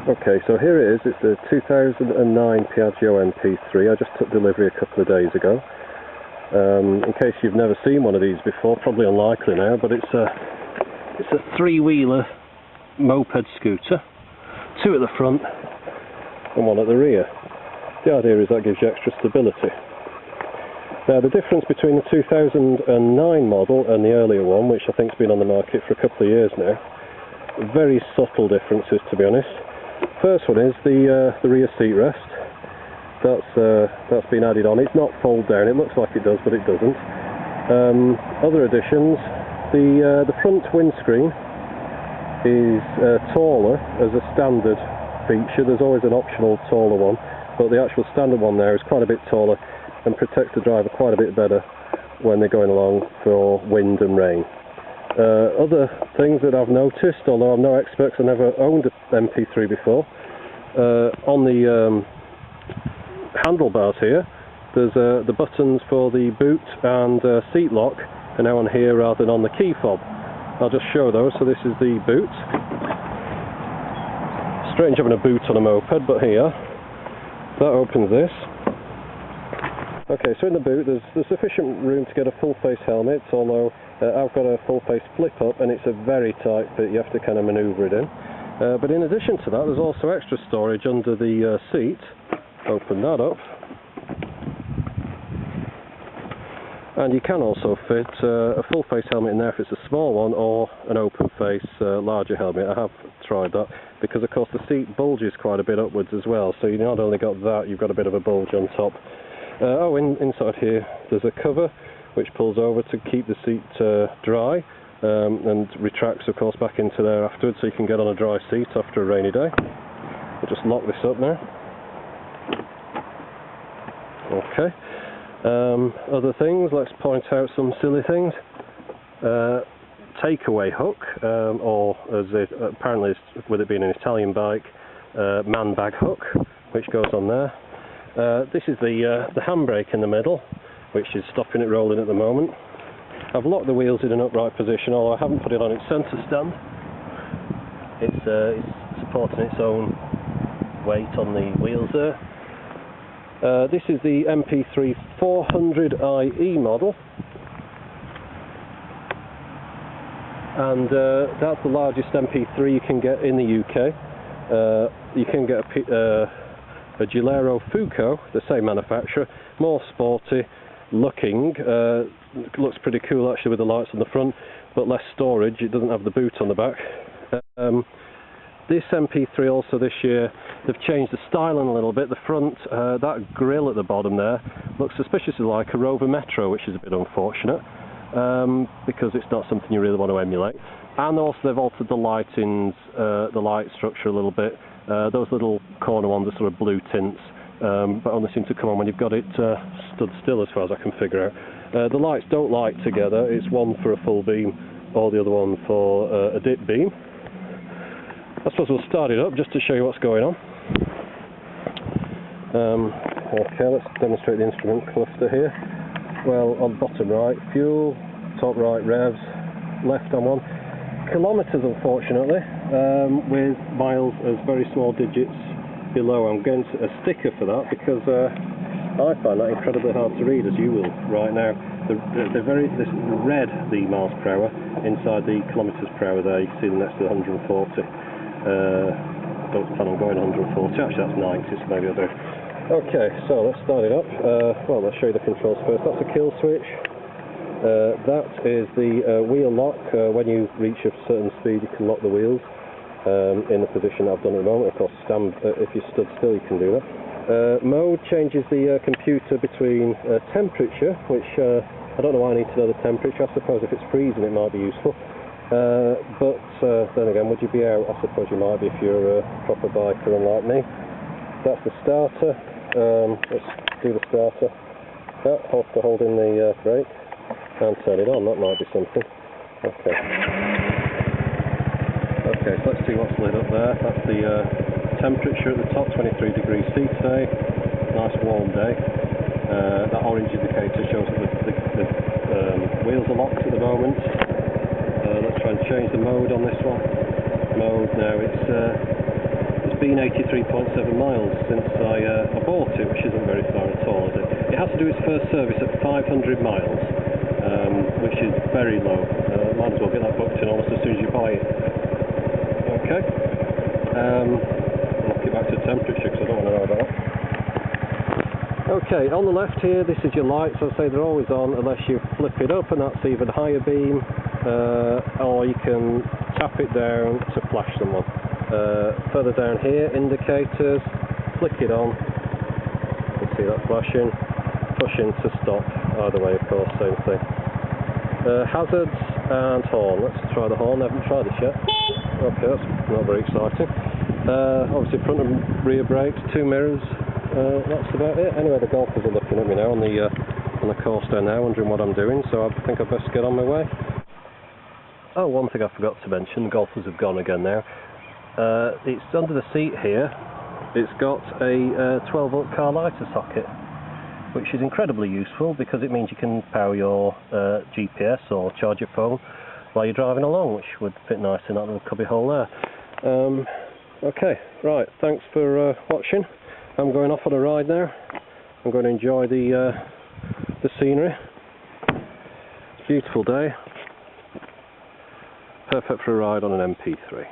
Okay, so here it is. It's the 2009 Piaggio MP3. I just took delivery a couple of days ago. In case you've never seen one of these before, probably unlikely now, but it's a three-wheeler moped scooter, two at the front and one at the rear. The idea is that gives you extra stability. Now the difference between the 2009 model and the earlier one, which I think has been on the market for a couple of years now, very subtle differences, to be honest. First one is the rear seat rest. That's been added on. It's not fold down. It looks like it does, but it doesn't. Other additions: the front windscreen is taller as a standard feature. There's always an optional taller one, but the actual standard one there is quite a bit taller and protects the driver quite a bit better when they're going along for wind and rain. Other things that I've noticed, although I'm no expert because I never owned an MP3 before, on the handlebars here, there's the buttons for the boot and seat lock are now on here rather than on the key fob. I'll just show those. So this is the boot. Strange having a boot on a moped, but here, that opens this. Okay, so in the boot there's sufficient room to get a full face helmet, although I've got a full face flip up and it's a very tight fit. You have to kind of manoeuvre it in. But in addition to that, there's also extra storage under the seat. Open that up, and you can also fit a full face helmet in there if it's a small one, or an open face larger helmet. I have tried that because of course the seat bulges quite a bit upwards as well, so you not only got that, you've got a bit of a bulge on top. Inside here there's a cover which pulls over to keep the seat dry, and retracts of course back into there afterwards, so you can get on a dry seat after a rainy day. We'll just lock this up now. Okay. Other things, let's point out some silly things. Takeaway hook, or as it apparently is, with it being an Italian bike, man bag hook, which goes on there. This is the handbrake in the middle, which is stopping it rolling at the moment. I've locked the wheels in an upright position, although I haven't put it on its centre stand. It's supporting its own weight on the wheels there. This is the MP3 400IE model, and that's the largest MP3 you can get in the UK. You can get a Gilero Fuco, the same manufacturer, more sporty looking, looks pretty cool actually with the lights on the front, but less storage. It doesn't have the boot on the back. This MP3 also this year, they've changed the styling a little bit. The front, that grille at the bottom there, looks suspiciously like a Rover Metro, which is a bit unfortunate, because it's not something you really want to emulate. And also they've altered the lightings, the light structure a little bit. Those little corner ones are sort of blue tints, but only seem to come on when you've got it stood still, as far as I can figure out. The lights don't light together. It's one for a full beam or the other one for a dip beam. I suppose we'll start it up just to show you what's going on. Okay, let's demonstrate the instrument cluster here. Well, on bottom right, fuel, top right, revs, left on one. Kilometres, unfortunately, with miles as very small digits below. I'm getting a sticker for that because I find that incredibly hard to read, as you will right now. The red, the miles per hour, inside the kilometres per hour there, you can see them next to the 140. Don't plan on going 140, actually that's 90, so maybe I'll do. Okay, so let's start it up. Well, let's show you the controls first. That's a kill switch. That is the wheel lock. When you reach a certain speed, you can lock the wheels in the position I've done at the moment. Of course, if you stood still, you can do that. Mode changes the computer between temperature, which I don't know why I need to know the temperature. I suppose if it's freezing, it might be useful. But then again, would you be out? I suppose you might be if you're a proper biker, unlike me. That's the starter. Let's do the starter. Hold to hold in the brake and turn it on. That might be something. Okay. Okay, so let's see what's lit up there. That's the temperature at the top, 23 degrees C today. Nice warm day. That orange indicator shows that the wheels are locked at the moment. Let's try and change the mode on this one. Mode now, it's been 83.7 miles since I bought it, which isn't very far at all, is it? It has to do its first service at 500 miles, which is very low. Might as well get that booked in almost as soon as you buy it. Okay. I'll get back to temperature because I don't want to know about that. Okay, on the left here, this is your lights. As I say, they're always on unless you flip it up, and that's either the higher beam, or you can tap it down to flash someone. Further down here, indicators, flick it on, you can see that flashing, push in to stop, either way of course, same thing. Hazards and horn. Let's try the horn, I haven't tried this yet. Okay, that's not very exciting. Obviously front and rear brakes, 2 mirrors, that's about it. Anyway, the golfers are looking at me now on the course down there, wondering what I'm doing, so I think I'd best get on my way. Oh, one thing I forgot to mention, the golfers have gone again now. It's under the seat here, it's got a 12-volt car lighter socket, which is incredibly useful because it means you can power your GPS or charge your phone while you're driving along, which would fit nice in that little cubby hole there. Okay, right, thanks for watching. I'm going off on a ride now. I'm going to enjoy the scenery. Beautiful day. Perfect for a ride on an MP3.